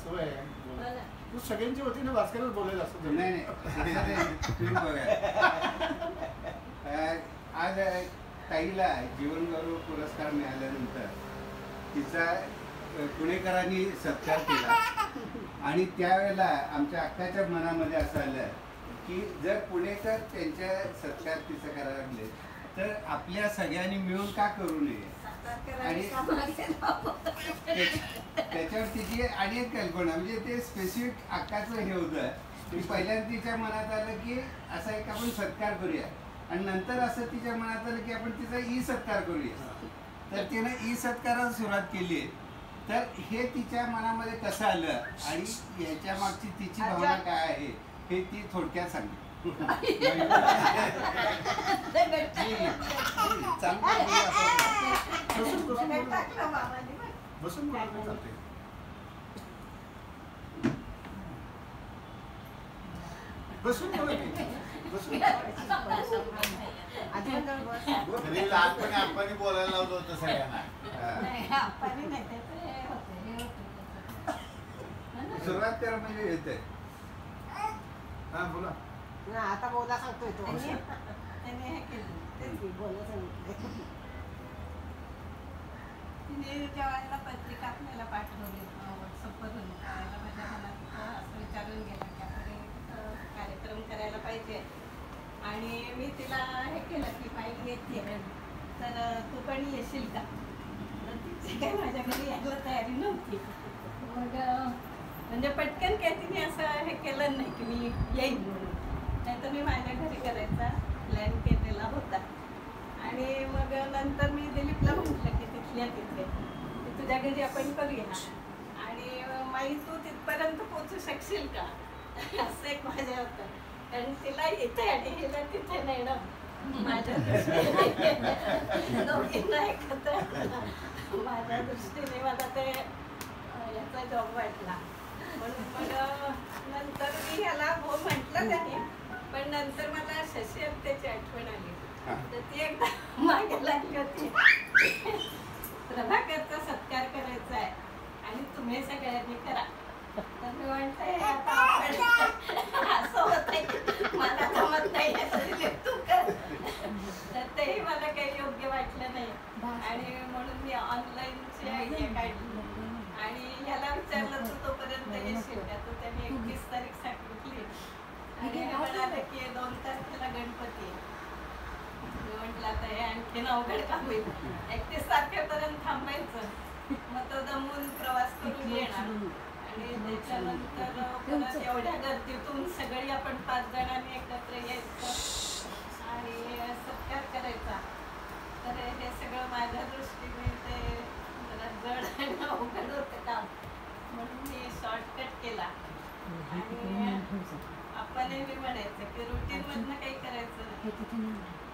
सवय आहे. तू सगळ्यांच्या वतीने भास्करच बोलायला असतो. नाही तुम्ही बघा, आज ताईला जीवनगौरव पुरस्कार मिळाल्यानंतर तिचा पुणेकरांनी सत्कार केला आणि त्यावेळेला आमच्या अक्काच्या मनामध्ये असं आलं की जर पुणेकर त्यांच्या सत्कार तिचं करायला लागले तर आपल्या सगळ्यांनी मिळून का करू नये. आणि त्याच्यावर तिची आणि एक कल्पना म्हणजे ते स्पेसिफिक अक्काचं हे होतं की पहिल्यांदा तिच्या मनात आलं की असा एक आपण सत्कार करूया आणि नंतर असं तिच्या मनात आलं की आपण तिचा ई सत्कार करूया. तर तिनं ई सत्काराला सुरुवात केली. तर हे तिच्या मनामध्ये कसं आलं आणि याच्या मागची तिची भावना काय आहे हे ती थोडक्यात सांगते. आपण बोलायला लावलं होतं सगळ्यांना. सुरुवात कर म्हणजे येते. हा बोला ना, आता बोला सांगतोय तो. त्यांनी हे केलं तेच बोला सांगितलं. तिने जेवायला पत्रिका आपल्याला पाठवली व्हॉट्सअपवरून. त्यावेळेला माझ्या मनात असं विचारून गेला की आपण कार्यक्रम करायला पाहिजे आणि मी तिला हे केलं की फाईल घेतली तर तू पण येशील का. तर तिची काही माझ्या घरी यायला तयारी नव्हती. मग म्हणजे पटकन काय तिने असं हे केलं नाही की मी येईन म्हणून. नाही तर मी माझ्या घरी करायचा प्लॅन केलेला होता. आणि मग नंतर मी दिलीपला म्हटलं की तिथल्या तिथे तुझ्या घरी आपण करूया आणि माई तू तिथपर्यंत पोचू शकशील का असं एक माझ्या होतं. कारण तिला इथे आणि हिला तिथे नेणं माझ्या दृष्टीने दोघींना एकत्र माझ्या दृष्टीने मला ते याचा जॉब वाटला. म्हणून मग नंतर मी ह्याला हो म्हटलं त्याने. पण नंतर मला शशी त्याची आठवण आली तर ती एकदा मागे लागली होती प्रभाकरचा सत्कार करायचा आहे आणि तुम्ही सगळ्यांनी करा. तर मी म्हणते आता आपण असं होत आहे मला जमत नाही तू कर. तर तेही मला काही योग्य वाटलं नाही आणि म्हणून मी ऑनलाईनची आयडिया काढली आणि ह्याला विचारलं तू तोपर्यंत येशील का. तर त्याने 21 तारीख सांगितली आणि म्हणाले की 2 तारखेला गणपती. मी म्हटलं आता हे आणखीन अवघड काम होईल. 31 तारखेपर्यंत थांबायचं मग तो दमून प्रवास करून येणार आणि त्याच्यानंतर परत एवढ्या गर्दीतून सगळी आपण 5 जणांनी एकत्र यायचं आणि सत्कार करायचा. तर हे सगळं माझ्या दृष्टीने ते जरा जड आणि अवघड होतं काम म्हणून मी शॉर्टकट केला. आणि आपण मी म्हणायचं की रुटीन मधनं काही करायचं नाही.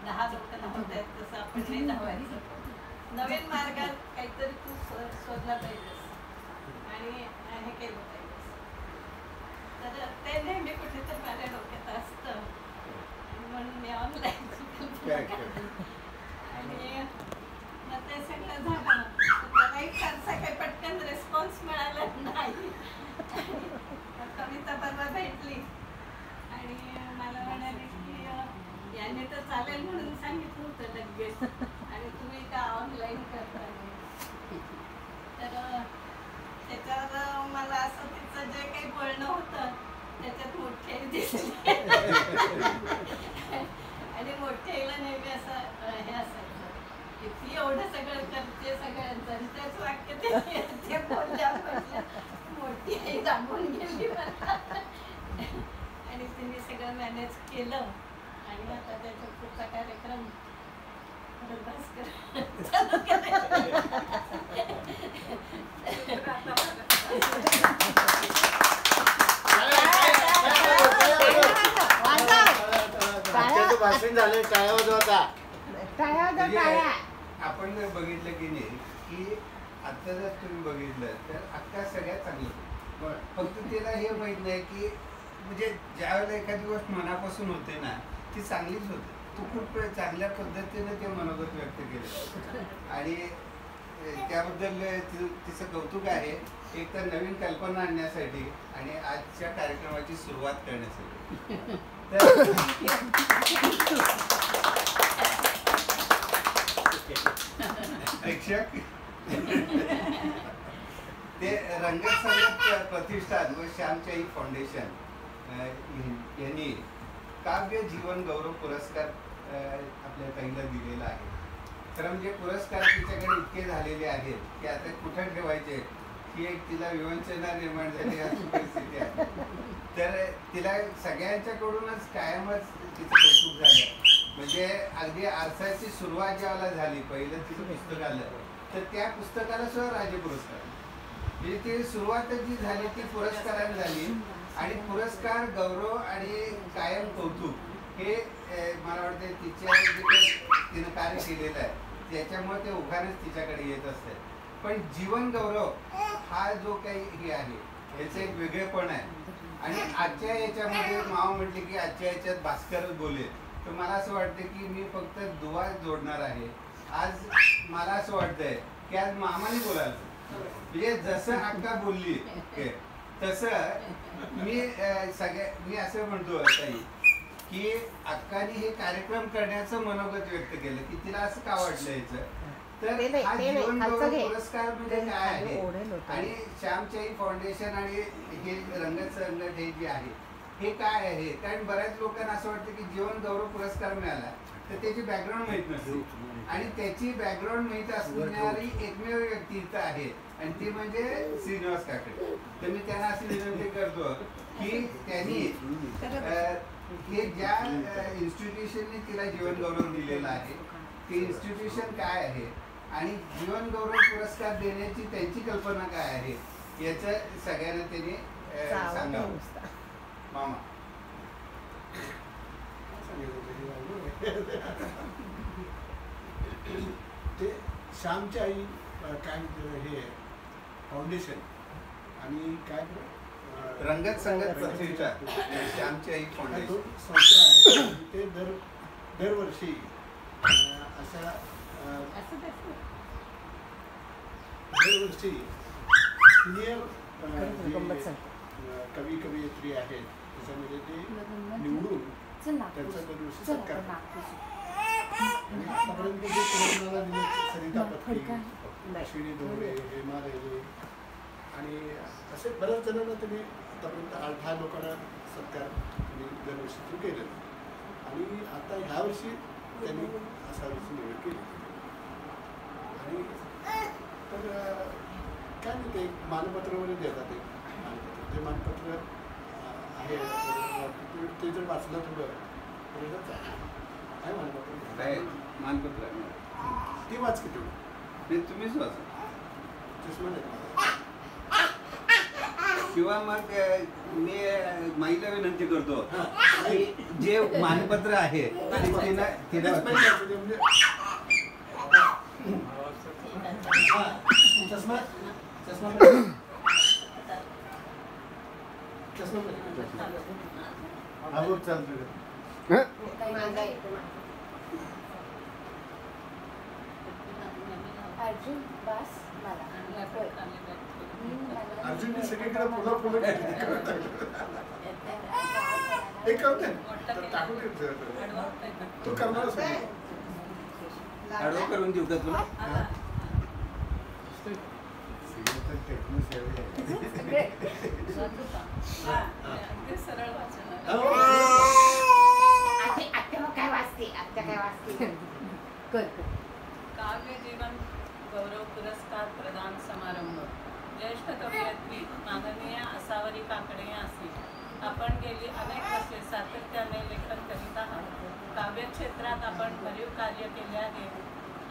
10 लोक धावत आहेत तसं आपण नाही धावायचं. नवीन मार्गात काहीतरी तू शोधला पाहिजेस आणि हे केलं पाहिजेस. तर ते नेहमी कुठेतरी माझ्या डोक्यात असतं म्हणून मी ऑनलाईन आणि मग ते सगळं झालं. त्यालाही फारसा काही पटकन रिस्पॉन्स मिळाला नाही. कविता परवा भेटली आणि मला म्हणाले की याने तर चालेल म्हणून सांगितलं होतं लगेच आणि तुम्ही का ऑनलाईन करता. तर त्याच्यावर मला असं तिचं जे काही बोलणं होतं त्याच्यात मोठ्याही दिसली आणि मोठ्याईला नेहमी असं हे असायचं की ती एवढं सगळं करते सगळ्यांचं आणि तेच वाक्य ते बोलल्या मोठी आई राबून गेली आणि तिने सगळं मॅनेज केलं आणि आता त्याचा पुढचा कार्यक्रम भास्कर चालू भाषण झाले आपण जर बघितलं की नाही की आता जर तुम्ही बघितलं तर अक्का सगळ्यात चांगलं. फक्त तिला हे माहित नाही की म्हणजे ज्यावेळेला एखादी गोष्ट मनापासून होते ना ती चांगलीच होते. तू खूप चांगल्या पद्धतीने ते मनोगत व्यक्त केलं आणि त्याबद्दल तिचं कौतुक आहे. एक तर नवीन कल्पना आणण्यासाठी आणि आजच्या कार्यक्रमाची सुरुवात करण्यासाठी. प्रेक्षक ते रंगत संगत प्रतिष्ठान व श्यामच्याई फाउंडेशन यांनी काव्य जीवन गौरव पुरस्कार आपल्या ताईला दिलेला आहे. खरं म्हणजे पुरस्कार तिच्याकडे इतके झालेले आहेत की आता कुठं ठेवायचे ही एक तिला विवंचना निर्माण झाली अशी परिस्थिती आहे. तर तिला सगळ्यांच्याकडूनच कायमच तिचं कौतुक झालं. म्हणजे अगदी आरसाची सुरुवात ज्यावेळेला झाली, पहिलं तिचं पुस्तक आलं तर त्या पुस्तकाला सुद्धा राज्य पुरस्कार. म्हणजे ती सुरुवात जी झाली ती पुरस्काराने झाली आणि पुरस्कार गौरव आणि कायम कौतुक हे मला वाटतं तिच्या तिनं कार्य केलेलं आहे त्याच्यामुळे ते उखाणच तिच्याकडे येत असते. पण जीवन गौरव हा जो काही हे आहे याचं एक वेगळेपण आहे. आणि आजच्या याच्यामध्ये माव म्हटले की आजच्या याच्यात भास्करच बोले, तर मला असं वाटतं की मी फक्त दुवा जोडणार आहे. आज मला असं वाटतंय की आज मामाने बोलायला, म्हणजे जसं अक्का बोलली तसं मी असं म्हणतो ताई की अक्काने हे कार्यक्रम करण्याचं मनोगत व्यक्त केलं की तिला असं का वाटलं याचं. तर हा जीवन गौरव पुरस्कार म्हणजे काय आहे आणि श्यामच्याई फाउंडेशन आणि हे रंगत संगत हे जे आहे हे काय आहे. कारण बऱ्याच लोकांना असं वाटतं की जीवन गौरव पुरस्कार मिळाला तर त्याची बॅकग्राऊंड माहीत नसते आणि त्याची बॅकग्राऊंड माहीत असणारी एकमेव व्यक्ती इथं आहे आणि ती म्हणजे श्रीनिवास काकडे. तर मी त्यांना अशी विनंती करतो की त्यांनी हे ज्या इन्स्टिट्यूशनने तिला जीवन गौरव दिलेला आहे ते इन्स्टिट्यूशन काय आहे आणि जीवन गौरव पुरस्कार देण्याची त्यांची कल्पना काय आहे याचं सगळ्यांना त्यांनी सांगावं. मामा ते श्यामची आई काय हे फाउंडेशन आणि काय रंगत संगत प्रतिष्ठान श्यामच्याई फाउंडेशन संस्था आहे. ते दरवर्षी अशा दरवर्षी सिनियर कवी कवयित्री आहेत त्याच्यामध्ये ते निवडून त्यांचा दरवर्षी सत्कार आणि आतापर्यंत जे कोरोनाला दिले सरिता पत्की, अश्विनी धोरे, हेमा रेले आणि असे बऱ्याच जणांना त्यांनी आतापर्यंत 8-10 लोकांना सत्कार दरवर्षी सुरू केलं. आणि आता ह्या वर्षी त्यांनी अशा वर्षी निवड केली. आणि तर काय नाही ते एक मानपत्र वगैरे देतात. ते मानपत्र आहे ते जर वाचलं थोडं आहे मानपत्र ती वाच की तेवढं तुम्हीच वाचा चष्मा नाही किंवा मग मी माईला विनंती करतो की जे मानपत्र आहे तिला चष्मा चष्मा अर्जुन बस मला अर्जुनने सगळीकडे पुन्हा पुन्हा एक करते टाकून तू करणारच आडवं करून देऊ का तुला. सरळ वाचन काय वाचते आत्या काय वाचते काव्य जीवन गौरव पुरस्कार प्रदान समारंभ. ज्येष्ठ कवयित्री माननीय आसावरी काकडे यांची आपण गेली अनेक वर्षे सातत्याने लेखन करीत आहात. काव्य क्षेत्रात आपण भरीव कार्य केले आहे.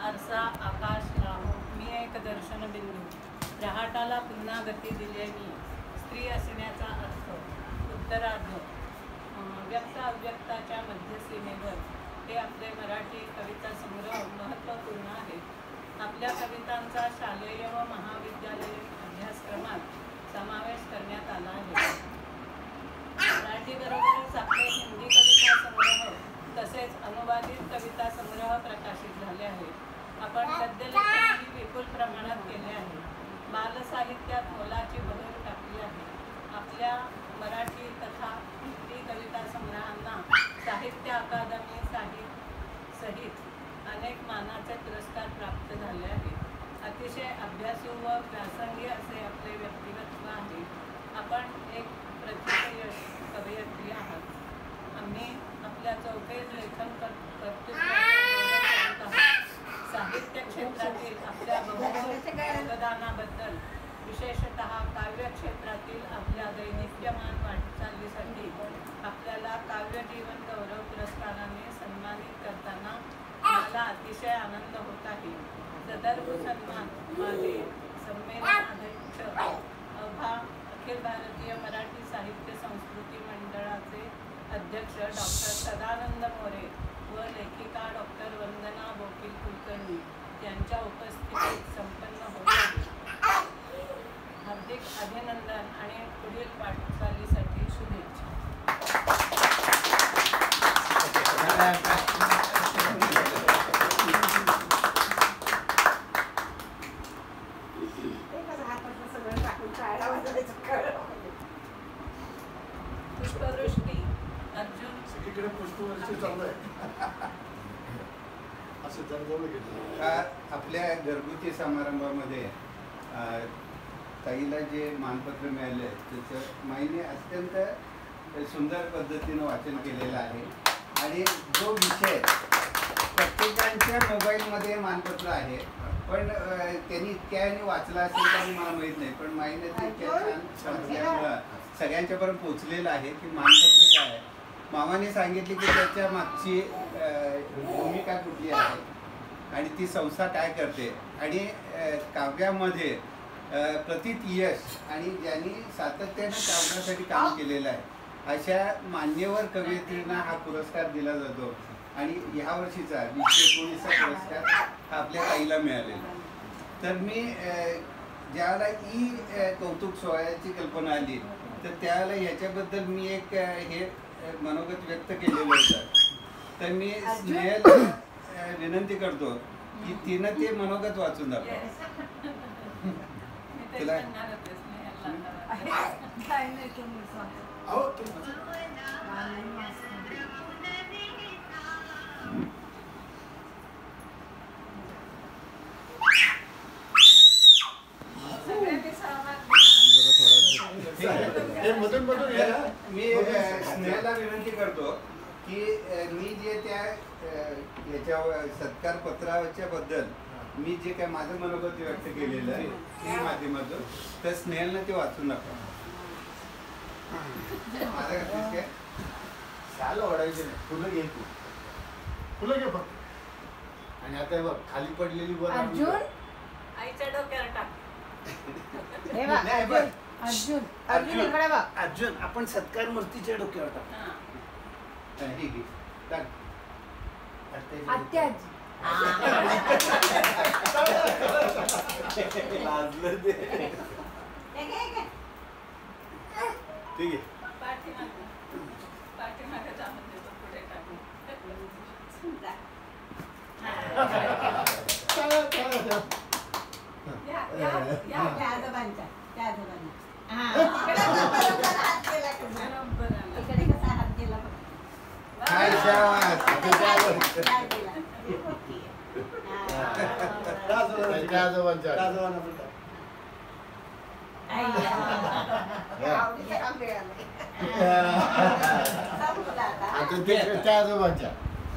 आरसा, आकाश, राहू, मी एक दर्शन बिंदू, रहाटाला पुन्हा गती दिलेली, स्त्री असण्याचा अर्थ, उत्तरार्ध, व्यक्त अव्यक्ताच्या मध्यसीमेवर हे आपले मराठी कविता संग्रह महत्त्वपूर्ण आहे. आपल्या कवितांचा शालेय व महाविद्यालयीन अभ्यासक्रमात समावेश करण्यात आला आहे. मराठीबरोबरच आपले हिंदी कविता संग्रह तसेच अनुवादित कविता संग्रह प्रकाशित झाले आहेत. आपण गद्यलेखनही विपुल प्रमाणात करण्याची भर टाकली आहे. आपल्या मराठी कथा हिंदी कविता संग्रहांना साहित्य अकादमी सहित अनेक मानाचे पुरस्कार प्राप्त झाले आहेत. अतिशय अभ्यासू व प्रासंगिक असे आपले व्यक्तिमत्व आहे. आपण एक प्रतिष्ठेय कवयित्री आहात. आम्ही आपल्या चौफेर लेखन साहित्य क्षेत्रातील आपल्या बहुमोल योगदानाबद्दल, विशेषतः काव्य क्षेत्रातील आपल्या दैनित्यमान वाटचालीसाठी आपल्याला काव्यजीवन गौरव पुरस्काराने सन्मानित करताना मला अतिशय आनंद होत आहे. सदर सन्मान माझे संमेलनाध्यक्ष अभा अखिल भारतीय मराठी साहित्य संस्कृती मंडळाचे अध्यक्ष डॉक्टर सदानंद मोरे व लेखिका डॉक्टर वंदना बोकील कुलकर्णी यांच्या उपस्थितीत संपन्न होत आहे. हार्दिक अभिनंदन आणि पुढील वाटचालीसाठी शुभेच्छा. पुष्पवृष्टी अर्जुन. सगळीकडे पुष्पवृष्टी चालू आहे. असं जवळ घेतलं. आपल्या घरगुती समारंभामध्ये ताईला जे मानपत्र मिळाले त्याचं माईने अत्यंत सुंदर पद्धतीनं वाचन केलेलं आहे. आणि जो विषय प्रत्येकांच्या मोबाईलमध्ये मानपत्र आहे, पण त्यांनी इतक्या वाचला असेल तर मला माहीत नाही, पण माईने ते इतक्या छान वाचल्यामुळं सगळ्यांच्यापर्यंत पोचलेलं आहे की मानपत्र काय आहे. मामाने सांगितले की त्याच्या मागची भूमिका कुठली आहे आणि ती संस्था काय करते, आणि काव्यामध्ये प्रतीत यश आणि ज्यांनी सातत्यानं काव्यासाठी काम केलेलं आहे अशा मान्यवर कवयित्रींना हा पुरस्कार दिला जातो. आणि ह्या वर्षीचा 2019चा पुरस्कार हा आपल्या ताईला मिळालेला. तर मी ज्यावेळेला कौतुक सोहळ्याची कल्पना आली तर त्यावेळेला ह्याच्याबद्दल मी एक हे मनोगत व्यक्त केलेलं होतं. तर मी स्नेहल विनंती करतो की तिनं ते मनोगत वाचून दाखव. तुला मी स्नेहाला विनंती करतो की मी जे त्या याच्या सत्कार पत्राच्या बद्दल मी जे काय माझं मनोगत व्यक्त केलेलं आहे त्या माध्यमातून, तर स्नेहलनं ते वाचून दाखवा. माझं काय चाल ओढायचे नाही, फुलं घे तू, फुलं घे फक्त. आणि आता बघ खाली पडलेली वर अर्जुन आईच्या डोक्यावर टाक. हे बघ अर्जुन अर्जुन अर्जुन इकडे बघ. अर्जुन आपण सत्कार मूर्तीच्या डोक्यावर टाक. ठीक आहे टाक. आत्याजी लाजलं ते. ठीक आहे. पाठीमागे जाऊन देतो, पुढे टाकून. त्या आजोबांच्या इकडे कसा हात केला बघ.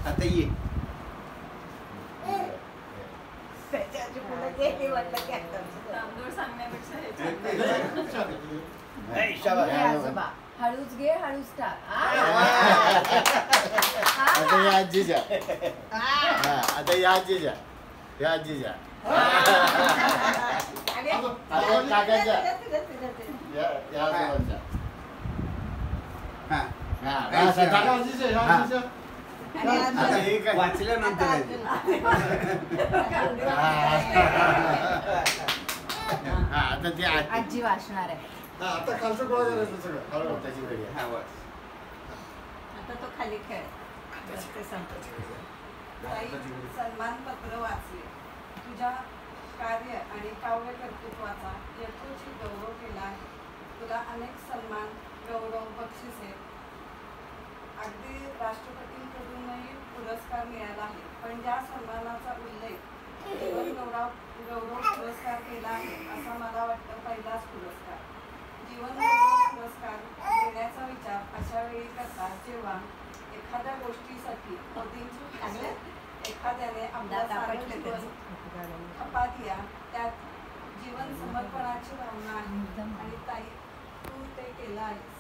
आता ये तांदूळ सांगण्यापेक्षा आजोबा हळूच घे हळूच टाक. आता या आजीच्या, आता या आजीच्या, या आजीच्या, काकाच्या, या आजोबांच्या. वाचल्यानंतर आता ती आजी वाचणार आहे. आता खालचं गोळा करायचं सगळं हळू त्याची वेळी. आता तो खाली खेळ. सन्मानपत्र वाचले. तुझ्या कार्य आणि काव्य कर्तृत्वाचा यथोचित गौरव केला आहे. पुरस्कार. जीवनगौरव पुरस्कार देण्याचा विचार अशा वेळी करतात जेव्हा एखाद्या गोष्टीसाठी एखाद्याने आपला खपादिया त्यात जीवन समर्पणाची भावना आहे आणि ताई तू ते केलं आहेस.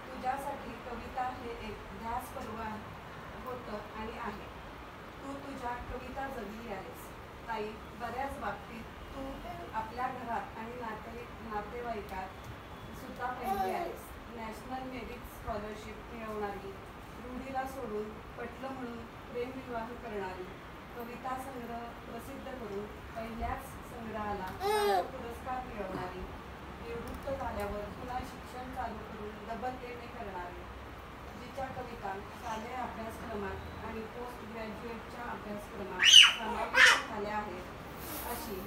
तुझ्यासाठी कविता हे एक ध्यास पर्व होतं आणि आहे. तू तुझ्या कविता जगली आहेस. ताई बऱ्याच बाबतीत तू आपल्या घरात आणि नातेवाईकात सुद्धा पहिली आहेस. नॅशनल मेरिट स्कॉलरशिप मिळवणारी, रूढीला सोडून पटलं म्हणून प्रेमविवाह करणारी, कविता संग्रह प्रसिद्ध करून पहिल्याच संग्रहाला पुरस्कार मिळवणारी, निवृत्त झाल्यावर पुन्हा शिक्षण चालू करून डबल एम.ए. करणारी, जिच्या कविता शालेय अभ्यासक्रमात आणि पोस्ट ग्रॅज्युएटच्या अभ्यासक्रमात समाविष्ट झाल्या आहेत, अशी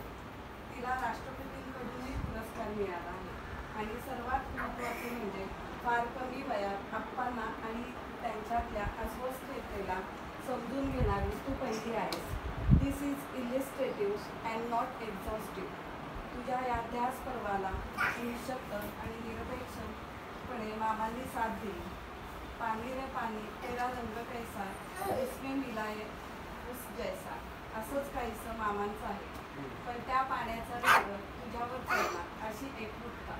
तिला राष्ट्रपतींकडूनही पुरस्कार मिळाला आहे. आणि सर्वात महत्त्वाचे म्हणजे फार कमी वयात आप्पांना आणि त्यांच्यातल्या अस्वस्थतेला समजून घेणारी तू पहिली आहेस. दिस इज इलिस्ट्रेटिव्ह अँड नॉट एक्झॉस्टिव्ह. तुझ्या या ध्यास पर्वाला निशब्द आणि निरपेक्षपणे मामांनी साथ दिली. पाणी रे पाणी तेरा रंग कैसा, इसमें मिलाए उस जैसा, असंच काहीसं मामांचं आहे. पण त्या पाण्याचा रंग तुझ्यावर चढला अशी एकरूपता.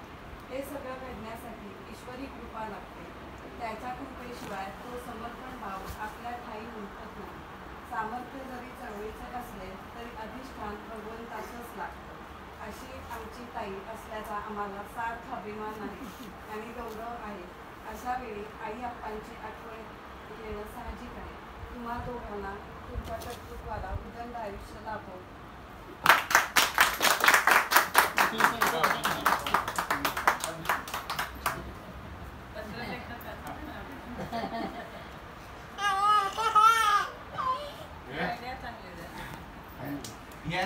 हे सगळं घडण्यासाठी ईश्वरी कृपा लागते. त्याच्या कृपेशिवाय तो समर्पण भाव आपल्या ठाई उमटत नाही. सामर्थ्य जरी चळवळीचं असले तरी अधिष्ठान भगवंताचंच लागतं. अशी आमची ताई असल्याचा आम्हाला सार्थ अभिमान आहे आणि गौरव आहे. अशा वेळी आई अप्पांची आठवण येणं साहजिक आहे. तुम्हा दोघांना तुमच्या कर्तृत्वाला उदंड आयुष्य लाभो. या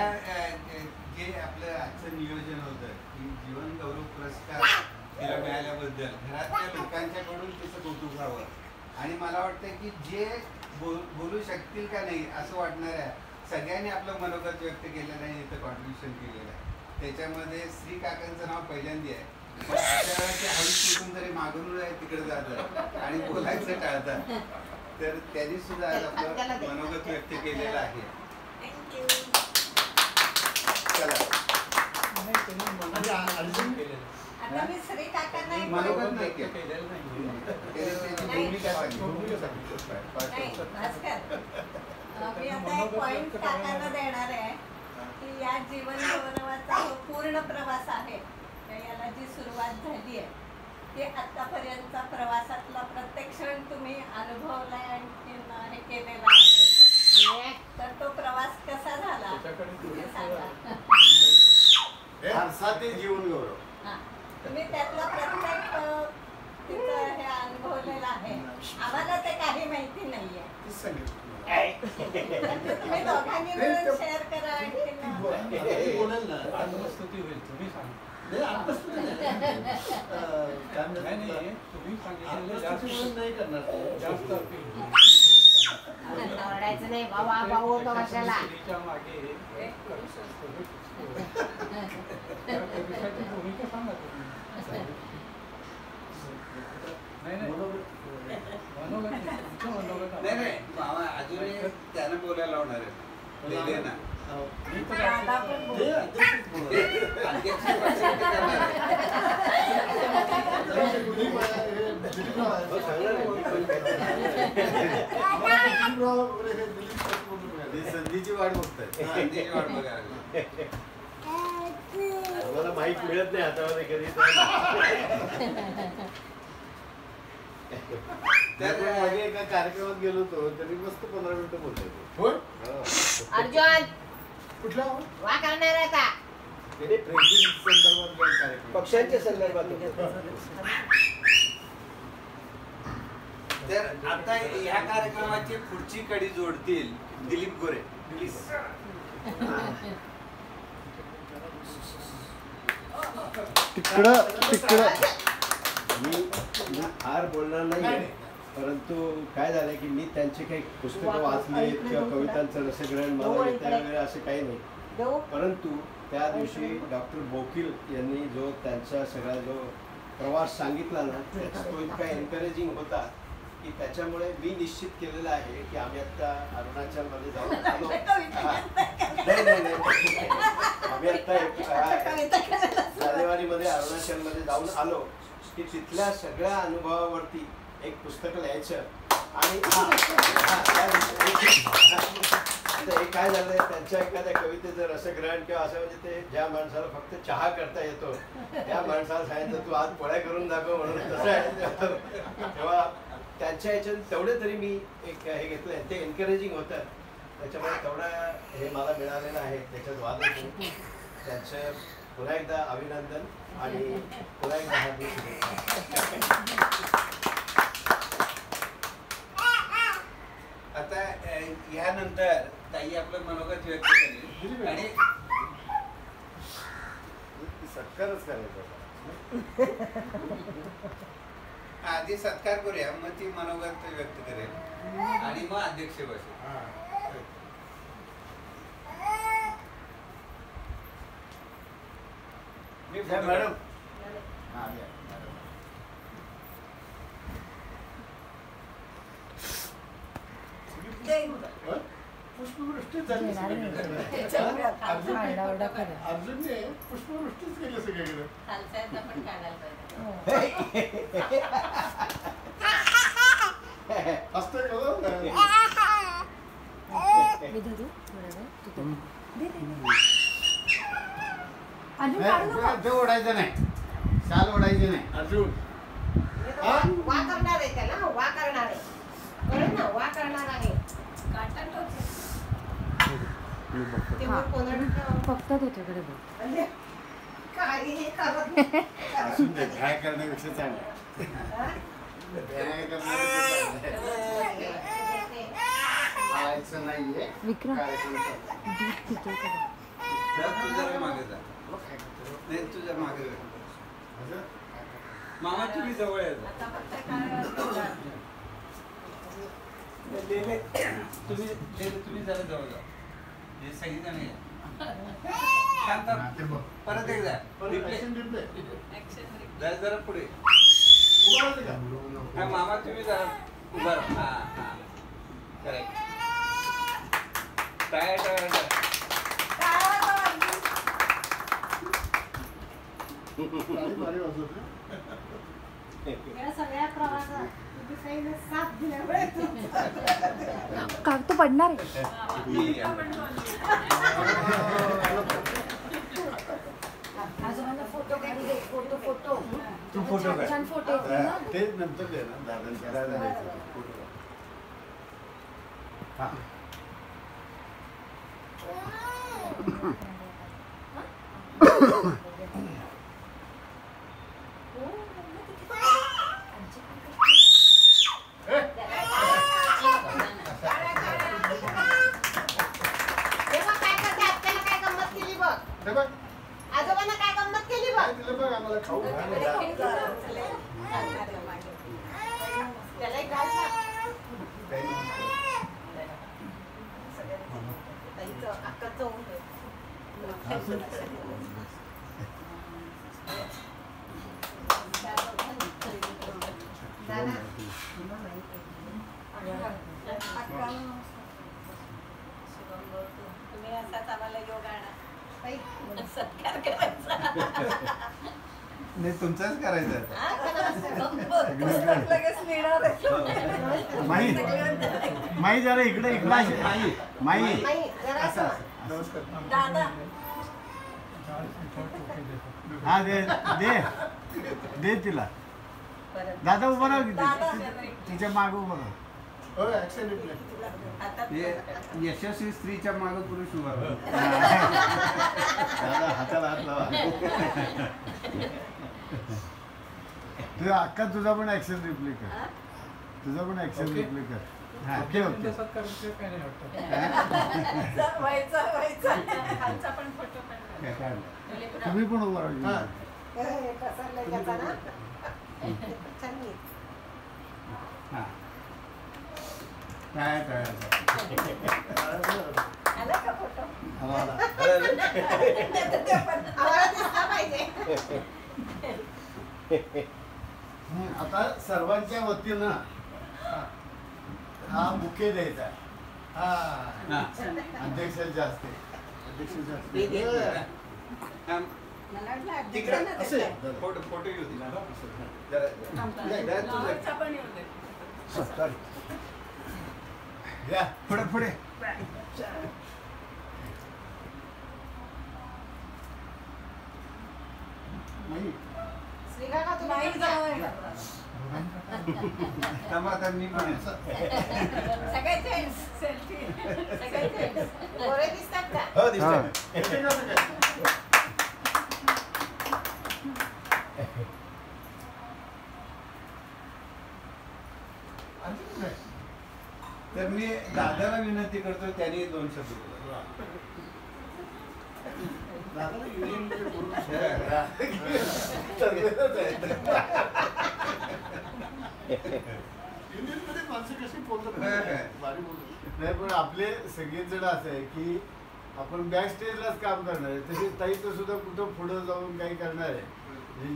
जे आपलं आजचं नियोजन होतं की जीवन गौरव पुरस्कार तिला मिळाल्याबद्दल घरातल्या लोकांच्याकडून तिचं कौतुक व्हावं. आणि मला वाटतं की जे बोलू शकतील का नाही असं वाटणाऱ्या सगळ्यांनी आपलं मनोगत व्यक्त केलेलं आहे, इथं कॉन्ट्रीब्युशन केलेलं आहे. त्याच्यामध्ये श्री काकांचं नाव पहिल्यांदा आहे. अशा वेळेस ते हळूच कुठून तरी मागून तिकडे जातात आणि बोलायचं टाळतात. तर त्यांनी सुद्धा आज आपलं मनोगत व्यक्त केलेलं आहे. आता मी श्री काकांना मनोगत नाही केलं. मी आता एक पॉइंट काकांना देणार आहे की या जीवन गौरवाचा जो पूर्ण प्रवास आहे याला जी सुरुवात झाली आहे ते आतापर्यंतचा प्रवासातला प्रत्येक क्षण तुम्ही अनुभवलाय आणि हे केलेला आहे. तर तो प्रवास कसा झाला ते सांगा. ते जीवन गौरव तुम्ही त्यातला प्रत्येक तिचं हे अनुभवलेलं आहे. आम्हाला ते काही माहिती नाहीये. तुम्ही दोघांनी मिळून शेअर करा. आत्मस्तुती होईल. तुम्ही सांगा. तुम्ही सांगितलेलं नाही करणार. जास्त ओरडायचं नाही बाबा भाऊ होतो कशाला. मागे भूमिका सांगा तुम्ही. नाही मामा अजूनही त्यानं बोलायला लावणार आहे ना. संधीची वाट बघताय. संधीची वाट बघायला मला माहीत मिळत नाही हातामध्ये कधी. तर मागे एका कार्यक्रमात गेलो होतो तरी मस्त 15 मिनिटं बोलतो. अर्जुन कुठला वा करणार आहे का संदर्भात पक्षांच्या संदर्भात. तर आता ह्या कार्यक्रमाची पुढची कडी जोडतील दिलीप गोरे. प्लीज. तिकडं मी फार बोलणार नाही, परंतु काय झालं की मी त्यांची काही पुस्तकं वाचली किंवा कवितांचं रसग्रहण मला वगैरे असं काही नाही. परंतु त्या दिवशी डॉक्टर बोकील यांनी जो त्यांचा सगळा जो प्रवास सांगितला ना, तो इतका एनकरेजिंग होता की त्याच्यामुळे मी निश्चित केलेलं आहे की आम्ही आता अरुणाचलमध्ये जाऊन आलो. नाही आम्ही आता जानेवारीमध्ये अरुणाचलमध्ये जाऊन आलो की तिथल्या सगळ्या अनुभवावरती एक पुस्तक लिहायचं. आणि हे काय झालंय, त्यांच्या एखाद्या कवितेचं रसग्रहण किंवा असं, म्हणजे ते ज्या माणसाला फक्त चहा करता येतो त्या माणसाला सांगितलं तू आज पोळ्या करून दाखव म्हणून, तसं आहे. तेव्हा त्यांच्या ह्याच्यात तेवढे तरी मी एक हे घेतलं, ते एनकरेजिंग होतं. त्याच्यामुळे तेवढं हे मला मिळालेलं आहे, त्याच्यात वाद नाही. त्यांचं पुन्हा एकदा अभिनंदन आणि पुन्हा एकदा हार्दिक शुभेच्छा. आता ह्यानंतर ताई आपलं मनोगत व्यक्त करेल आणि सत्कारच करायचा. आधी सत्कार करूया, मग ती मनोगत व्यक्त करेल आणि मग अध्यक्ष बसेल. मॅडम पुष्पवृष्टीच झाली सगळीकडे. अर्जुनने पुष्पवृष्टीच केली सगळीकडे. खालचा पण काढायला पाहिजे. असतं का ओढायचं नाही, शाल ओढायची नाही. अर्जुन वा करणार आहे त्याला, वा करणार आहे, कळलं ना, वा करणार आहे. फक्त त्याच्याकडे बघ. म्हणजे काही हे करत नाही. असून ते ध्याय करण्यापेक्षा चांगलं. ध्याय करण्यापेक्षा नाहीये विक्रम कार्यक्रम दूध पितोय का बघ. तू जरा मागे जा. नाही, तू जरा मागे जा. मामा तुम्ही जवळ आहे. तुम्ही जरा जवळ जा. हे सगळी जण शांत. परत एकदा जरा पुढे. मामा तुम्ही जरा उभा राहा. हा करेक्ट. टाय टाय सगळ्या प्रवासात साथ दिल्यामुळे काग तो पडणार आहे. आजोबांना फोटो काढू दे. फोटो फोटो तू फोटो काढ. छान फोटो येतील ना. ते नंतर दे ना दादांच्या फोटो काढ. आजोबांना काय गंमत केली बघ. बघ आम्हाला खाऊ त्याला एक घाल ना. अक्काचं होऊन दे. तुम्ही असाच आम्हाला योग आणा. ताई, सत्कार करायचा. नाही, तुमचाच करायचं. लगेच मिळणार आहे. माई जरा इकडे इकडे माई नाही, जरा असं. नमस्कार दादा हा दे दे दे तिला. दादा उभा राहा दादा तिच्या मागे उभा राहा. हो ऍक्शन रिप्ले. यशस्वी स्त्रीच्या मागे पुरुष उभा राहा. दादा हाताला हात लावा. तुझा अक्का तुझा पण ऍक्शन रिप्ले कर. तुझा पण ऍक्शन रिप्ले कर. हा ओके ओके. काय नाही वाटतं. व्हायचा खालचा पण फोटो काढ. तुम्ही पण उभा राहा. हे पसरलं त्याचा ना. छान आहे. हा काय काय आला का फोटो? आम्हाला दिसला पाहिजे. आता सर्वांच्या वतीनं हा बुके द्यायचा. अध्यक्षाच्या हस्ते. मला वाटलं तिकडे अध्यक्षांना असे देताय. फोटो येऊ दे. नावाचा पण येऊ दे. या पुढे पुढे श्रीकाका तुम्ही नाही पण जा. जावं. थांबा आता मी पण सगळे जेंट्स सेल्फी. सगळे जेंट्स. गोरे दिसतात का? हो दिसतंय. तर मी दादाला विनंती करतो त्यांनी 2 शब्द बोला. दादाला युनियनमध्ये बोलू युनियनमध्ये माणसं कशी बोलतात भारी बोलतात. नाही पण आपले सगळेच जण असं आहे की आपण बॅक स्टेजलाच काम करणार आहे. तसेच ताईचं सुद्धा कुठं पुढं जाऊन काही करणार आहे.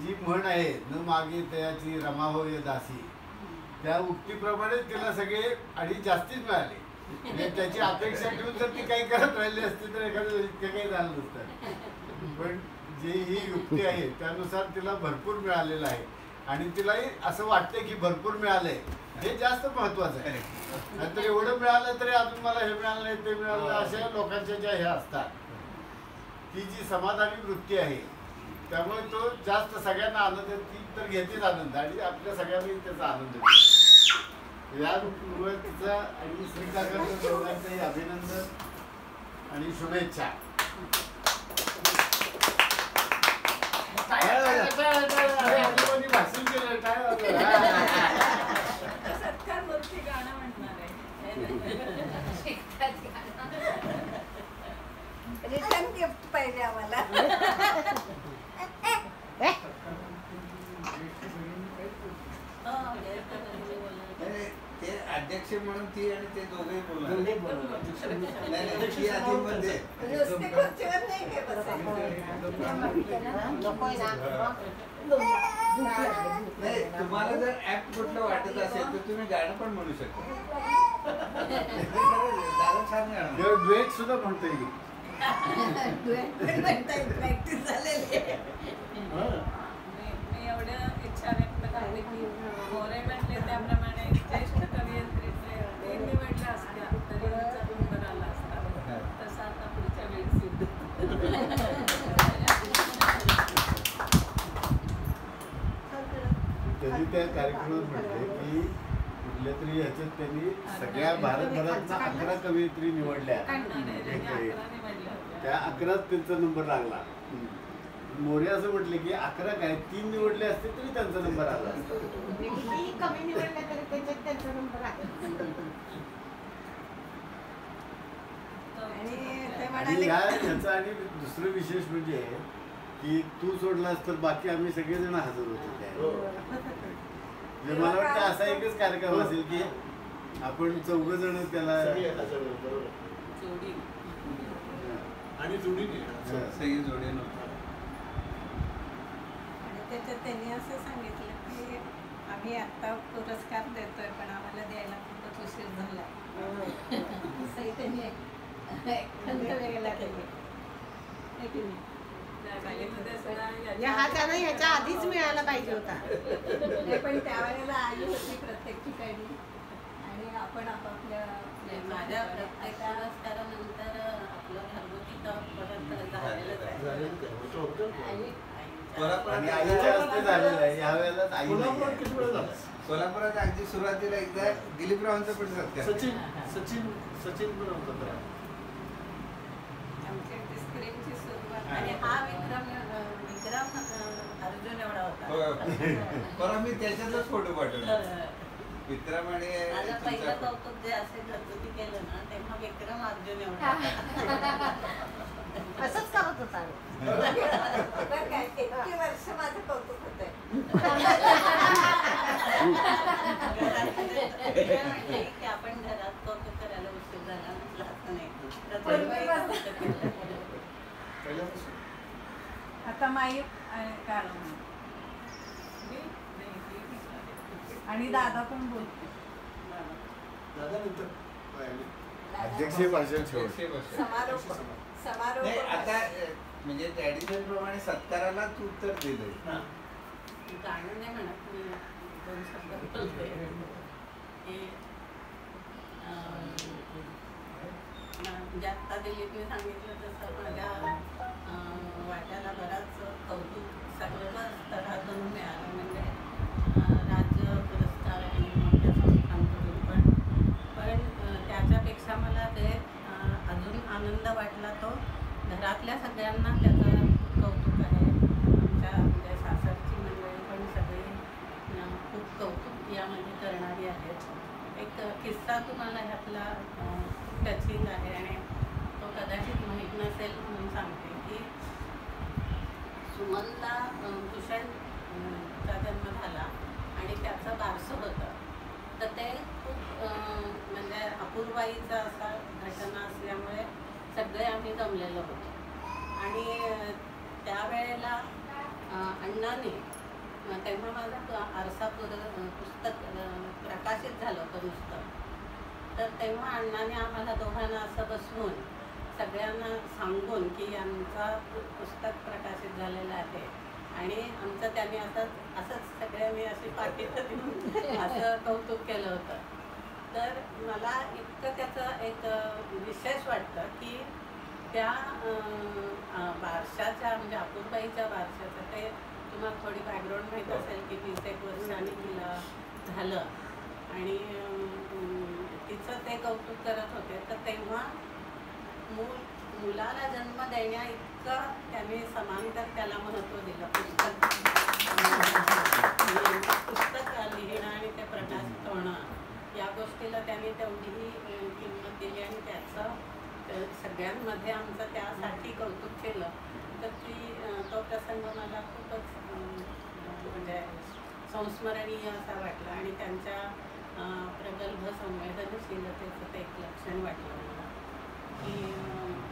जी म्हण आहे न मागे तयाची रमा होय दासी, त्या उक्तीप्रमाणे तिला सगळे आणि जास्तीच मिळाले. म्हणजे त्याची अपेक्षा ठेवून जर ती काही करत राहिली असती तर एखादं इतकं काही झालं नसतं. पण जे ही युक्ती आहे त्यानुसार तिला भरपूर मिळालेलं आहे आणि तिलाही असं वाटतं की भरपूर मिळालंय हे जास्त महत्वाचं आहे. नाहीतर एवढं मिळालं तरी अजून मला हे मिळालं नाही ते मिळालं अशा लोकांच्या ज्या हे असतात, ती जी समाधानी वृत्ती आहे त्यामुळे तो जास्त सगळ्यांना आनंद आहे. ती तर घेतेच आनंद आणि आपल्या सगळ्यांनाही त्याचा आनंद आहे. यामुळे तिचा आणि श्रीकाकांच्या दोघांचंही अभिनंदन आणि शुभेच्छा. भाषण केलं काय सत्कार मूर्ती गाणं म्हणणार आहे. रिटर्न गिफ्ट पाहिजे आम्हाला. ते अध्यक्ष म्हणून ती आणि ते दोघेही बोलणार. दोघेही बोलणार. नाही ती आधी मध्ये नुसती खुर्चीवर नाही काय बसायचं. नकोय ना. नाही तुम्हाला जर ऍप कुठलं वाटत असेल तर तुम्ही गाणं पण म्हणू शकता. दादा छान गाणं ड्युएट सुद्धा म्हणता येईल. प्रॅक्टिस झालेली आहे. मी एवढ्या इच्छा व्यक्त करते की मोरे म्हटले त्याप्रमाणे ज्येष्ठ कवयित्रीचे ते निवडल्या असत्या तरी आमचा नंबर आला असता. तसं आता पुढच्या वेळेस त्यांनी त्या कार्यक्रमात म्हटले की कुठल्या तरी ह्याच्यात त्यांनी सगळ्या भारतभरात 11 कवयित्री निवडल्या. त्या 11च त्यांचा नंबर लागला. मोरे असं म्हटले की 11 काय 3 निवडले असते तरी त्यांचा नंबर आला असता. कितीही कमी निवडल्या तरी त्याच्यात त्यांचा नंबर आहे. आणि ते आणि म्हणाले ह्याचं आणि दुसरं विशेष म्हणजे की तू सोडलास तर बाकी आम्ही सगळेजण हजर होतो त्या. म्हणजे मला वाटतं असा एकच कार्यक्रम असेल की आपण 4 जण त्याला जोडी आणि जोडी सगळी जोडी नव्हती. आणि त्याच्यात त्यांनी असं सांगितलं की आम्ही आता पुरस्कार देतोय पण आम्हाला द्यायला खूपच उशीर झाला. असंही त्यांनी खंत वेगळा केली. हा त्यानं ह्याच्या आधीच मिळायला पाहिजे होता. नाही पण त्यावेळेला आली होती प्रत्येक ठिकाणी आणि आपण आपापल्या माझ्या प्रत्येक पुरस्कारानंतर आपलं घरगुती काम परत झालेलंच आहे. आणि आईच्या हस्ते झालेलं आहे. यावेळेला आई कोल्हापुरात अगदी सुरुवातीला एकदा दिलीपरावांचा पण सत्कार. सचिन पण होता. आमच्या स्क्रीनची सुरुवात आणि हा विक्रम अर्जुन एवढा होता. परवा मी त्याच्यातच फोटो पाठवला. विक्रम आणि माझं पहिलं कौतुक जे असेल घरगुती केलं ना तेव्हा विक्रम अर्जुन एवढा असंच करत होता. बरं काय 21 वर्ष माझं कौतुक होतंय. की आपण घरात कौतुक करायला उशीर झाला म्हटलं असं नाही. आता माई काढ आणि दादा पण बोलतो. दादा नंतर अध्यक्षीय भाषण शेवट. समारोप नाही आता म्हणजे ट्रॅडिशन प्रमाणे सत्काराला तू उत्तर दिलंय. गाणं नाही म्हणत मी, 2 शब्द बोलते. म्हणजे आत्ता दिलीपने सांगितलं तसं माझ्या वाट्याला बराच कौतुक सगळं स्तरातून मिळालं. म्हणजे राज्य पुरस्कार आणि मोठ्या संस्थांकडून पण त्याच्यापेक्षा मला ते अजून आनंद वाटला तो घरातल्या सगळ्यांना त्याचं कौतुक आहे. आमच्या म्हणजे सासरची मंडळी पण सगळी खूप कौतुक यामध्ये करणारी आहेत. एक किस्सा तुम्हाला ह्यातला टचिंग आहे आणि तो कदाचित माहीत नसेल म्हणून सांगते की सुमनला भूषणचा जन्म झाला आणि त्याचं बारसं होतं. तर ते खूप म्हणजे अपूर्वाईचा असा घटना असल्यामुळे सगळे आम्ही जमलेलो होतो. आणि त्यावेळेला अण्णांनी तेव्हा माझं आरसा पुस्तक प्रकाशित झालं होतं नुसतं. तर तेव्हा अण्णाने आम्हाला दोघांना असं बसवून सगळ्यांना सांगून की यांचा पुस्तक प्रकाशित झालेलं आहे आणि आमचं त्यांनी असंच सगळ्यांनी अशी पाकिटं देऊन असं कौतुक केलं होतं. तर मला इतकं त्याचं एक विशेष वाटतं की त्या बारशाच्या म्हणजे अपूर्वाईच्या बारशाचं ते तुम्हाला थोडी बॅकग्राऊंड माहीत असेल की 20-1 वर्षांनी तिला झालं आणि तिचं ते कौतुक करत होते. तर तेव्हा मुलाला जन्म देण्या इतकं त्यांनी समांतर त्याला महत्त्व दिलं. पुस्तक लिहिणं आणि ते प्रकाशित होणं या गोष्टीला त्यांनी तेवढीही किंमत दिली आणि त्याचं सगळ्यांमध्ये आमचं त्यासाठी कौतुक केलं. तर तो प्रसंग मला खूपच म्हणजे संस्मरणीय असा वाटला आणि त्यांच्या प्रगल्भ संवेदनशीलतेचं ते एक लक्षण वाटलं मला की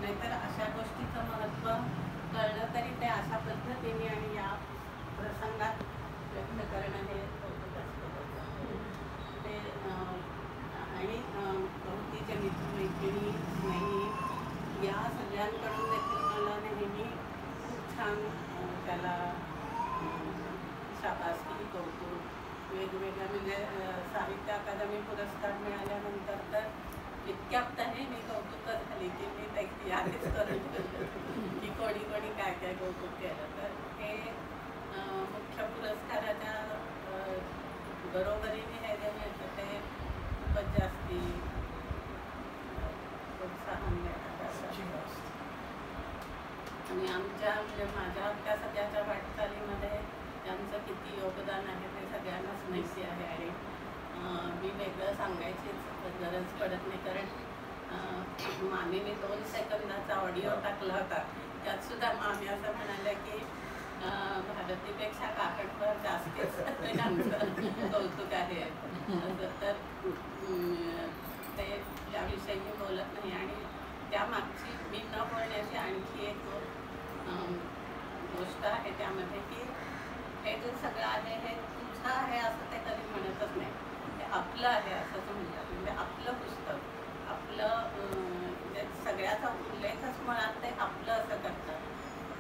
नाहीतर अशा गोष्टीचं महत्त्व कळलं तरी ते अशा पद्धतीने आणि या प्रसंगात व्यक्त करणं हे कौतुकास्पद होतं. ते आणि भोवतीचे मित्रमैत्रिणी स्नेही या सगळ्यांकडून देखील मला नेहमी खूप छान त्याला शाबासकी कौतुक वेगवेगळ्या म्हणजे साहित्य अकादमी पुरस्कार मिळाल्यानंतर तर इतक्या त्याने मी कौतुकच झाली की मी त्याची यादीच करून की कोणी कोणी काय काय कौतुक केलं. तर हे मुख्य पुरस्काराच्या बरोबरीने हे जे मिळतं ते खूपच जास्ती प्रोत्साहन देण्याचं. आणि आमच्या म्हणजे माझ्या त्या सगळ्याच्या वाटचालीमध्ये त्यांचं किती योगदान आहे ते सगळ्यांनाच माहिती आहे आणि मी वेगळं सांगायचीच गरज पडत नाही. कारण मामीने 2 सेकंदाचा ऑडिओ टाकला होता त्यात सुद्धा मामी असं म्हणाल्या की भारतीपेक्षा काकडवर जास्तीच आमचं कौतुक आहे. तर ते त्याविषयी मी बोलत नाही. आणि त्यामागची मी न बोलण्याची आणखी एक गोष्ट आहे त्यामध्ये की हे जे सगळं आहे हे तुझं आहे असं ते कधी म्हणतच नाही. ते आपलं आहे असंच म्हणतात. म्हणजे आपलं पुस्तक आपलं म्हणजे सगळ्याचा उल्लेखच मुळात ते आपलं असं करतात.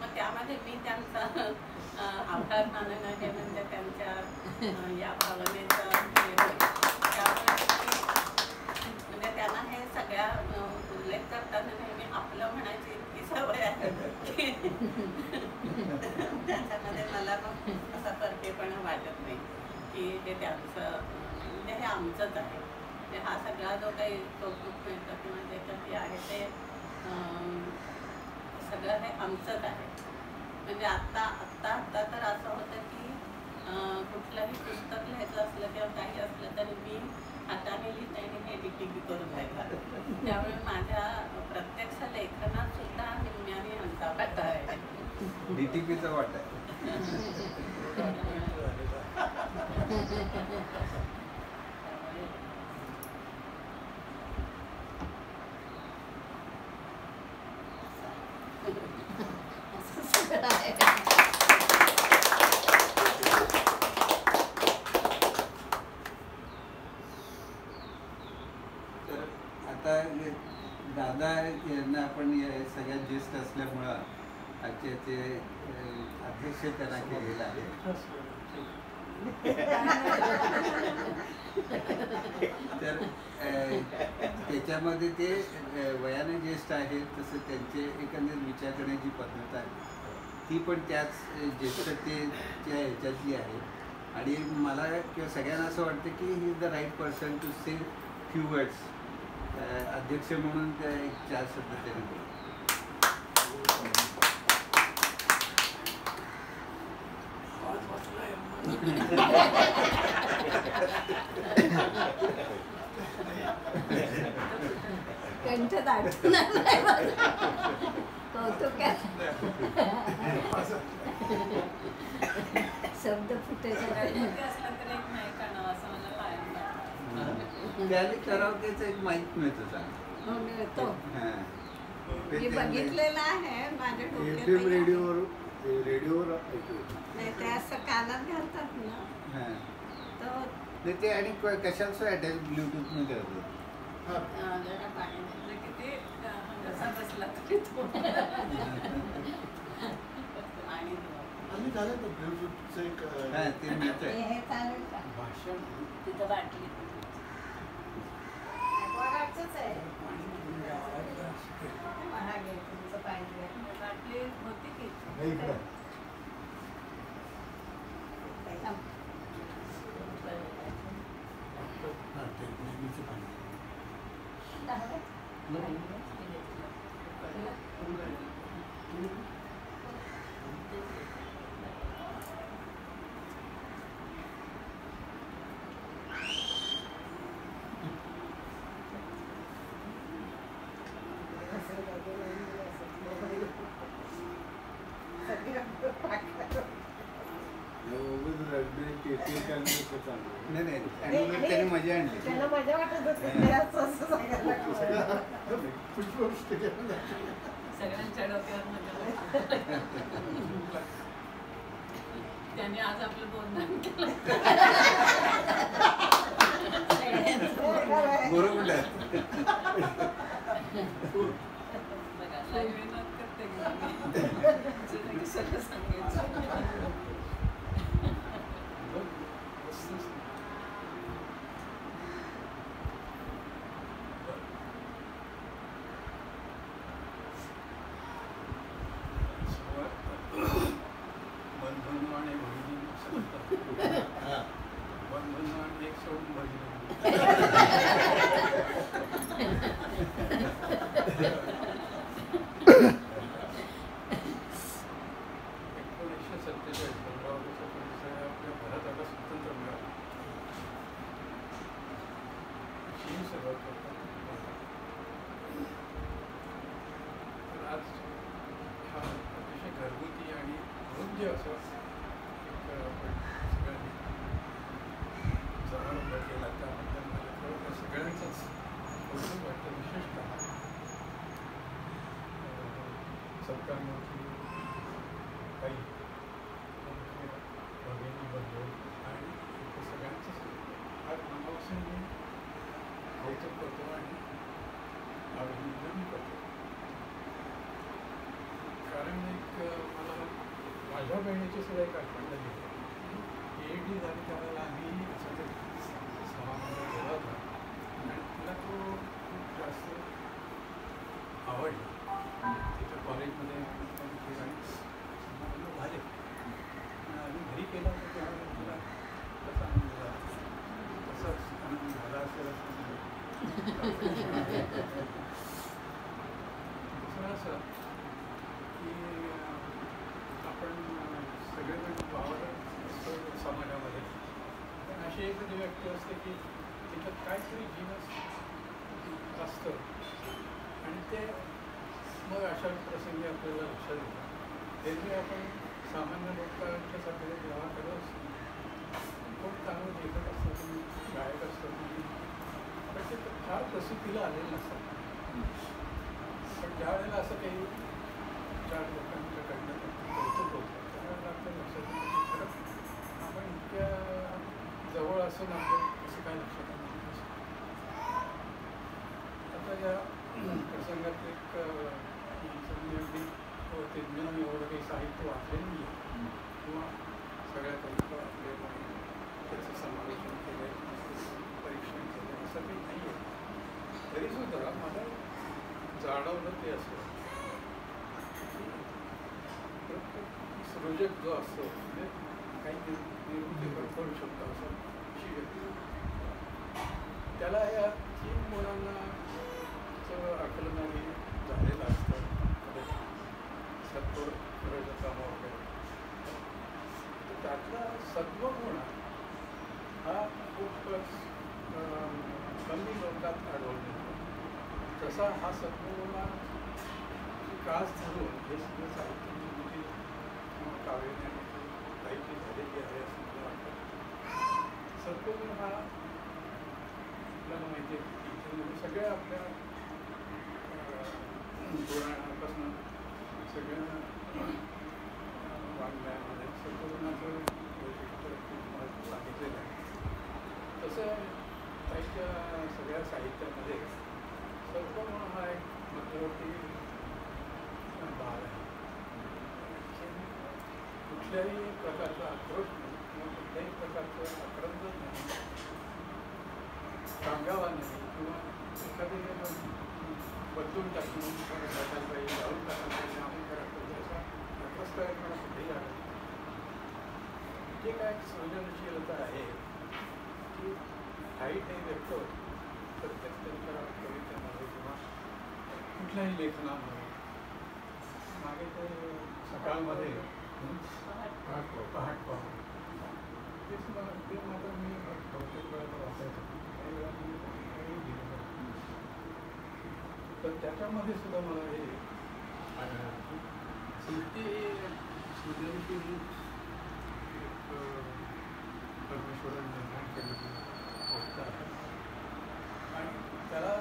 मग त्यामध्ये मी त्यांचा आभार मानणं हे म्हणजे त्यांच्या या भावनेचं म्हणजे त्यांना हे सगळ्या उल्लेख करताना नेहमी आपलं म्हणायची इतकी सवय आहे की त्याच्यामध्ये मला मग असा परकेपणा वाटत नाही की हे त्यांचं म्हणजे हे आमचंच आहे. म्हणजे हा सगळा जो काही कौतुक मिळतं किंवा जे आहे ते सगळं हे आमचंच आहे. म्हणजे आत्ता तर असं होतं की कुठलंही पुस्तक लिहायचं असलं किंवा काही असलं तरी मी हाताने लिहिते आणि हे DTP करून द्यायला. त्यामुळे माझ्या प्रत्यक्ष लेखनात सुद्धा निम्म्याने आमचा वाटा आहे. DTPचा वाटा आहे. असं सगळं आहे. मोर्चाचे अध्यक्ष त्यांना केलेलं आहे. तर त्याच्यामध्ये ते वयाने ज्येष्ठ आहेत, तसं त्यांचे एकंदरीत विचार करण्याची पद्धत आहे ती पण त्याच ज्येष्ठतेच्या ह्याच्यातली आहे. आणि मला किंवा सगळ्यांना असं वाटतं की he is the right person to say few words. अध्यक्ष म्हणून त्या एक 4 शब्द त्याने बोलले. कंठ दाटणार नाही माझं. कौतुक आहे. शब्द फुटायचा त्याने करावकेचं एक माहीत मिळतं चांगलं. हो, मिळतो. हां. मी बघितलेलं आहे माझ्या FM रेडिओवर ऐकू. नाही ते असं कानात घालतात ना हां. तर नाही ते आणि कशाला सो अटॅच ब्लूटूथने करतो. जरा पाणी घेतलं की ते कसा बसला तरी तो आणि आम्ही झालं तर ब्लूटूथचं एक हां ते मिळतंय. हे चालेल का? भाषण तिथं वाटली वाघाचंच आहे. महाग आहे तुमचं पाहिजे. वाटली होती की नाही का? हां, ते नेहमीचं पाणी. नाही नाही आणि उलट त्याने मजा आणली. त्यांना मजा वाटत होती ते असं सांगायला लागलं. पुष्पवृष्टी केलं ना. सगळ्यांच्या डोक्यावर मजा. त्यांनी आज आपलं बोलणं केलं. बरोबर आहे. बघा लागली मत करते की सगळं सांगायचं. बंधू आणि भगिनी बंधू आणि एक सोडून भगिनी. 1947 15 ऑगस्ट आपल्या भारताला स्वातंत्र्य मिळालं. अशी सुरुवात करतात. तर आज हा अतिशय घरगुती आणि भव्य असं एक आपण सगळ्यांनी समारंभ केला त्याबद्दल मला खरोखर सगळ्यांचंच कौतुक वाटतं. विशेषतः सत्कारमूर्ती काही भगिनी बंधू आणि इथे सगळ्यांचंच आज मनापासून मी कौतुक करतो आणि अभिनंदन करतो. कारण एक मला माझ्या बहिणीची सुद्धा एक आठवण झाली. PhD झाली त्यावेळेला आम्ही असं ते समारंभ केला होता आणि तिला तो खूप जास्त आवडला. तिच्या कॉलेजमध्ये समारंभ झाले आम्ही घरी केला होता त्यावेळेला तुला कसा आनंद झाला तसाच आनंद झाला असेल असं दुसरं असं की आपण सगळेजण वावरत असतो समाजामध्ये. पण अशी एखादी व्यक्ती असते की त्याच्यात काहीतरी जीनस असतं आणि ते मग अशा प्रसंगी आपल्याला लक्षात येतं. एरवी आपण सामान्य लोकांच्या साठी व्यवहार करत असतो. खूप चांगलं लेखक असतात तुम्ही, गायक असतात तुम्ही, पण ते फार प्रसिद्धीला आलेले नसतात. पण ज्या वेळेला असं काही 4 लोकांच्याकडनं कौतुक होतं त्यावेळेला आपल्या लक्षात येतं की खरं आपण इतक्या जवळ असून आपण असं काय लक्षात येणार नसतं. आता या प्रसंगात एक मी अगदी त्यांनी एवढं काही साहित्य वाचलेलं नाही आहे किंवा सगळ्या काही आपले त्याचं समालोचन केलं, परीक्षण केलं, असं काही नाही आहे. तरीसुद्धा मला जाणवलं ते असं सृजक जो असतो म्हणजे काही निर्मिती करू शकतो असं अशी व्यक्ती, त्याला या 3 मुलांना आकलनाने झालेलं असतं सत्व रजतम वगैरे. तर त्यातला सत्वगुण हा खूपच कमी लोकात आढळून येतो. तसा हा सत्वगुणाची कास धरून हे सगळं साहित्य निर्मिती किंवा काव्यनिर्मिती काहीची झालेली आहे असं मला वाटतं. सत्वगुण हा आपल्याला माहिती आहे की सगळ्या आपल्या पुराणापासून सगळ्या वाङ्मयामध्ये सत्वगुणाचं वैशिष्ट्य खूप महत्त्व सांगितलेलं आहे. तसं साहित्य सगळ्या साहित्यामध्ये सत्वगुण हा एक मध्यवर्ती भाग आहे. कुठल्याही प्रकारचा आक्रोश नाही किंवा कुठल्याही प्रकारचं आक्रंद नाही, सांगावा नाही किंवा एखादी बदलून टाकून टाकायला पाहिजे, जाऊन टाकायला पाहिजे, आम्ही करायला पाहिजे असा नफस कार्यक्रम कुठेही आला. जे काय सृजनशीलता आहे की काही काही व्यक्त प्रत्येक त्यांच्या कवितेमध्ये किंवा कुठल्याही लेखनामध्ये मागे ते सकाळमध्ये पहाट पाहू ते मात्र मी बहुतेक वेळा वाचायचं, काही वेळा मी काही लिहिलं. तर त्याच्यामध्ये सुद्धा मला हे आढळलं की साहित्य हे सृजनशील एक परमेश्वराने निर्माण केलेली गोष्ट आहे आणि त्याला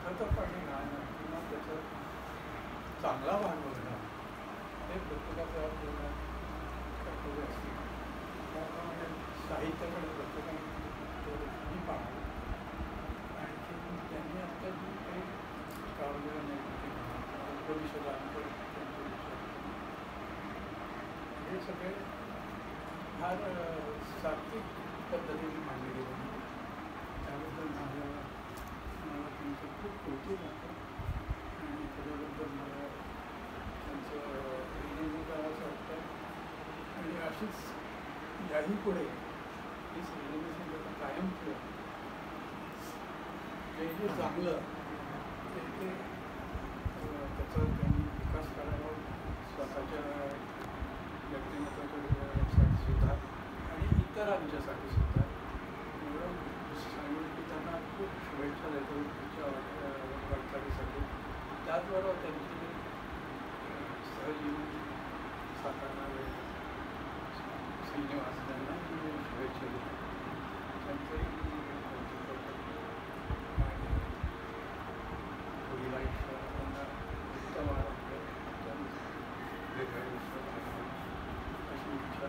खतं पाणी घालणं किंवा त्याचा चांगला भाग बघणं हे प्रत्येकाचं आपल्याला कर्तव्य असते. त्याप्रमाणे साहित्याकडे प्रत्येकाने मी पाहावं. आणखी त्यांनी आता जी काही काव्य निर्मिती उपनिषदांतर हे सगळे फार सात्विक पद्धतीने मांडले गेले. त्याबद्दल मला त्यांचं खूप कौतुक आहे आणि त्याच्याबद्दल मला त्यांचं नेहमी करावंसं वाटतं. आणि अशीच याही पुढे ही सृजनशीलता कायम ठेवून जे चांगलं ते त्याचा त्यांनी विकास करावा, स्वतःच्या व्यक्तिमत्वासाठी सुद्धा आणि इतरांच्यासाठी सुद्धा. एवढं सांगून की त्यांना खूप शुभेच्छा देतो पुढच्या वाटचालीसाठी. त्याचबरोबर त्यांची सहजीवन साकारणारे श्रीनिवास त्यांना शुभेच्छा देतो. त्यांचंही कौतुक करतो आणि पुढील आयुष्यात त्यांना उत्तम आरोग्य वेगळ्या आयुष्यात अशी इच्छा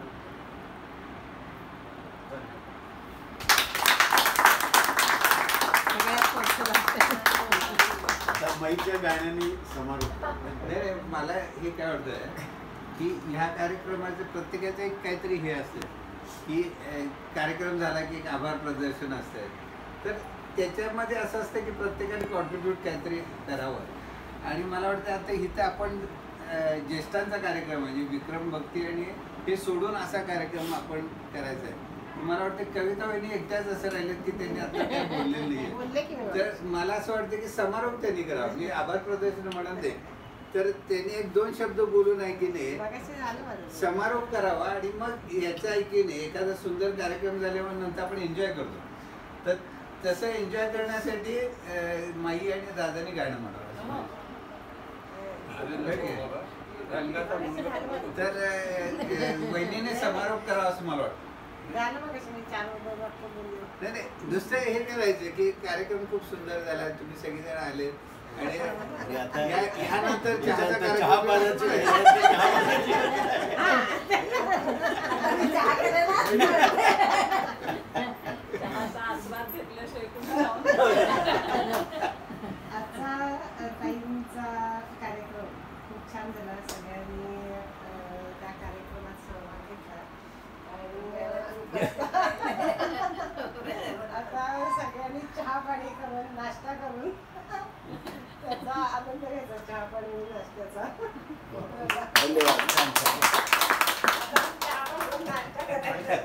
आता मैच्या गाण्याने समारोप. नाही, मला हे काय वाटतंय की ह्या कार्यक्रमाचं प्रत्येकाचं एक काहीतरी हे असतं की कार्यक्रम झाला की एक आभार प्रदर्शन असतं. तर त्याच्यामध्ये असं असतं की प्रत्येकाने कॉन्ट्रीब्यूट काहीतरी करावं. आणि मला वाटतं आता इथं आपण ज्येष्ठांचा कार्यक्रम म्हणजे विक्रम भक्ती आणि हे सोडून असा कार्यक्रम आपण करायचा आहे. मला वाटतं कविता वहिनी एकट्याच असं राहिलेत की त्यांनी आता काय बोललेलं नाही. तर मला असं वाटतं की समारोप त्यांनी करावा. म्हणजे आभार प्रदर्शन म्हणत नाही तर त्यांनी 1-2 शब्द बोलून ऐकीने समारोप करावा आणि मग याचं ऐकीने एखादा सुंदर कार्यक्रम झाल्यावर नंतर आपण एन्जॉय करतो. तर तसं एन्जॉय करण्यासाठी माई आणि दादानी गाणं म्हणावं. तर वहिनीने समारोप करावा असं मला वाटतं. नाही, दुसरं हे करायचं की कार्यक्रम खूप सुंदर झाला, तुम्ही सगळेजण आले आणि यानंतर चहा पाण्याची आस्वाद घेतल्याशिवाय आजचा ताईंचा कार्यक्रम खूप छान झाला. सगळ्या आता सगळ्यांनी चहा पाणी करून नाश्ता करून त्याचा आनंद घ्यायचा, चहा पाणी नाश्त्याचा. धन्यवाद. छान छान. चहा करून नाश्ता करायचा.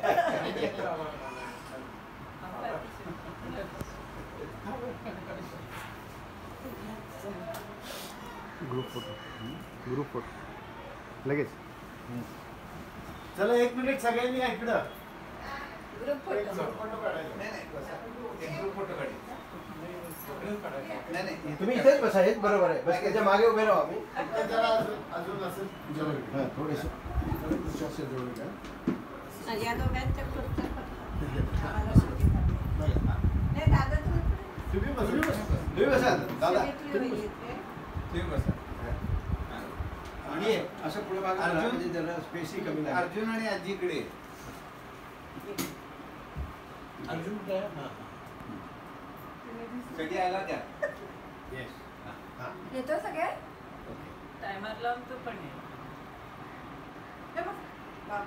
ग्रुप फोटो लगेच. चला 1 मिनिट सगळ्यांनी इकडं ग्रुप फोटो. फोटो काढायचा. एक ग्रुप फोटो काढू. नाही तुम्ही इथेच बसा, हेच बरोबर आहे. बस त्याच्या मागे उभे राहू आम्ही. आता जरा अजून असं जवळ घ्या. थोडेसे खुर्च्या जवळ घ्या. या दोघांच्या पुढचं आम्हाला सुट्टी करते. नाही दादा तुम्ही बसा. तुम्ही बसा दादा. तुम्ही इथे. तुम्ही बसा. आणि असं पुढे मागे करा, म्हणजे जरा स्पेसही कमी लागेल. अर्जुन आणि आजीकडे अर्जुन काय? सगळी आला त्या. येस. येतो सगळे टायमर लावून तू पण ये. हे बघ. बाबा.